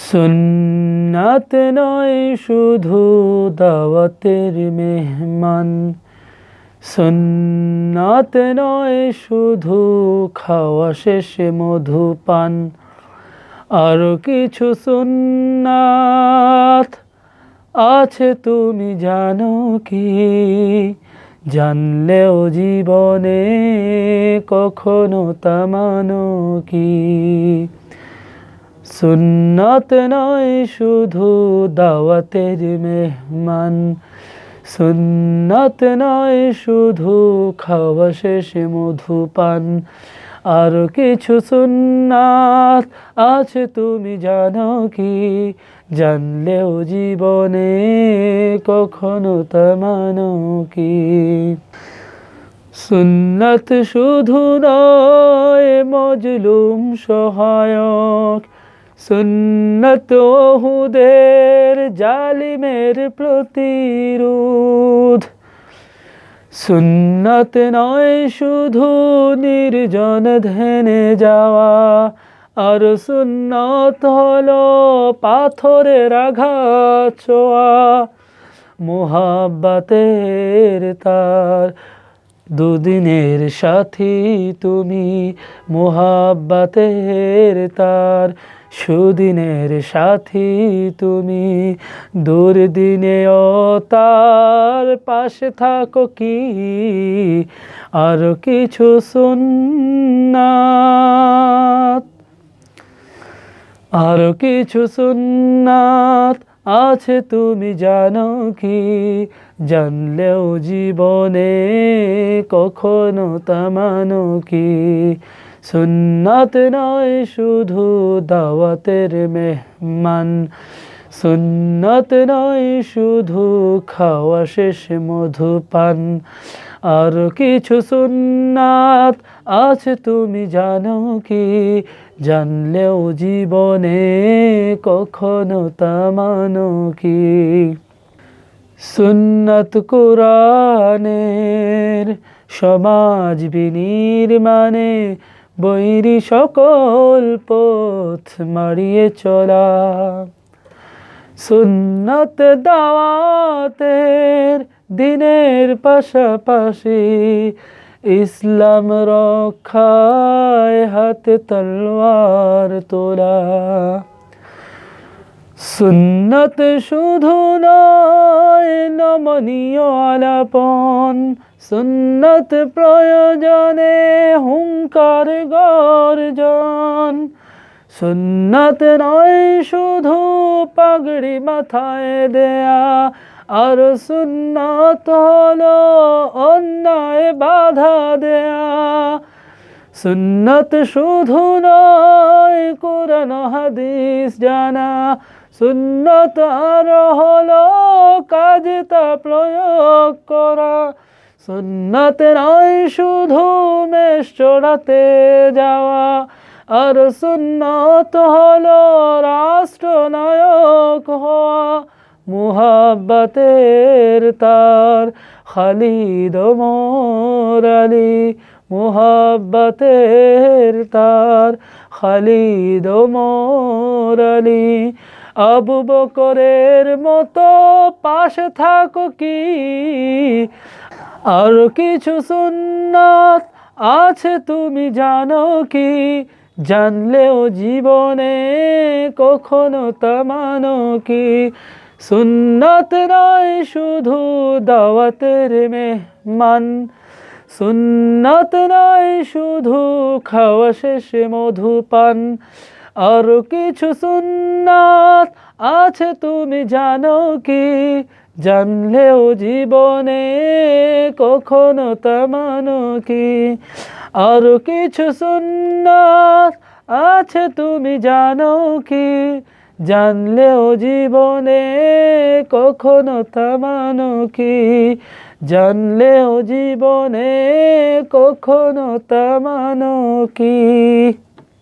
সুন্নাত নয় শুধু দাওয়াতের মেহমান, সুন্নাত নয় শুধু খাওয়া শেষে মধুপান, আরো কিছু সুন্নাত আছে তুমি জানো কি? জানলেও জীবনে কখনো তা মানো কি? সুন্নাত নয় শুধু দাওয়াতের মেহমান, সুন্নাত নয় শুধু খাওয়া শেষে মধুপান, আরো কিছু সুন্নাত আছে তুমি জানো কি? জানলেও জীবনে কখনো তা মানো কি? সুন্নাত শুধু নয় মজলুম সহায়ক, সুন্নাত ওহুদের জালিমের প্রতিরোধ, সুন্নাত নয় শুধু নির্জন ধ্যানে যাওয়া, আর সুন্নাত হলো পাথরের আঘাত ছোঁয়া। মুহাব্বতের তার দুদিনের সাথী তুমি, মুহাব্বতের তার সুদিনের সাথী তুমি, দুর্দিনেও তার পাশে থাকো কি? আরো কিছু সুন্নাত, আরো কিছু সুন্নাত আছে তুমি জানো কি? জানলেও জীবনে কখনো তা মানো কি? সুন্নাত নয় শুধু দাওয়াতের মেহমান, সুন্নাত নয় শুধু খাওয়া শেষে মধুপান, আর কিছু সুন্নাত আছে তুমি জানো কি? জানলেও জীবনে কখনো তা মানো কি? সুন্নাত কোরআনের সমাজ বিনির্মাণে বৈরী সকল পথ মারিয়ে চলা, সুন্নাত দাওয়াতের দিনের পাশাপাশি ইসলাম রক্ষায় হাতে তলোয়ার তোলা। সুন্নাত শুধু নয় নমনীয় আলাপন, সুন্নাত প্রয়োজনে হুঙ্কার গর্জন, সুন্নাত নয় শুধু পাগড়ি মাথায় দেয়া, আর সুন্নাত হলো অন্যায় বাধা দেয়া। সুন্নাত শুধু নয় কোরআন হাদিস জানা, সুন্নাত আর হলো কাজে তা প্রয়োগ করা। সুন্নাত নয় শুধু মেষ চড়াতে যাওয়া, আর সুন্নাত হলো রাষ্ট্রনায়ক হওয়া। মুহাব্বতের তার খালিদ ওমর আলী, মুহাব্বতের তার খালিদ ওমর আলী, আবু বকরের মতো পাশে থাকো কি? আর কিছু সুন্নাত আছে তুমি জানো কি? জানলেও জীবনে কখনো তা মানো কি? সুন্নাত নয় শুধু দাওয়াতের মেহমান, সুন্নাত নয় শুধু খাওয়া শেষে মধুপান, আর কিছু সুন্নাত আছে তুমি জানো কি? জানলেও জীবনে কখনো তা মানো কি? আর কিছু সুন্নাত আছে তুমি জানো কি? জানলেও জীবনে কখনো তা মানো কি? জানলেও জীবনে কখনো তা মানো কি?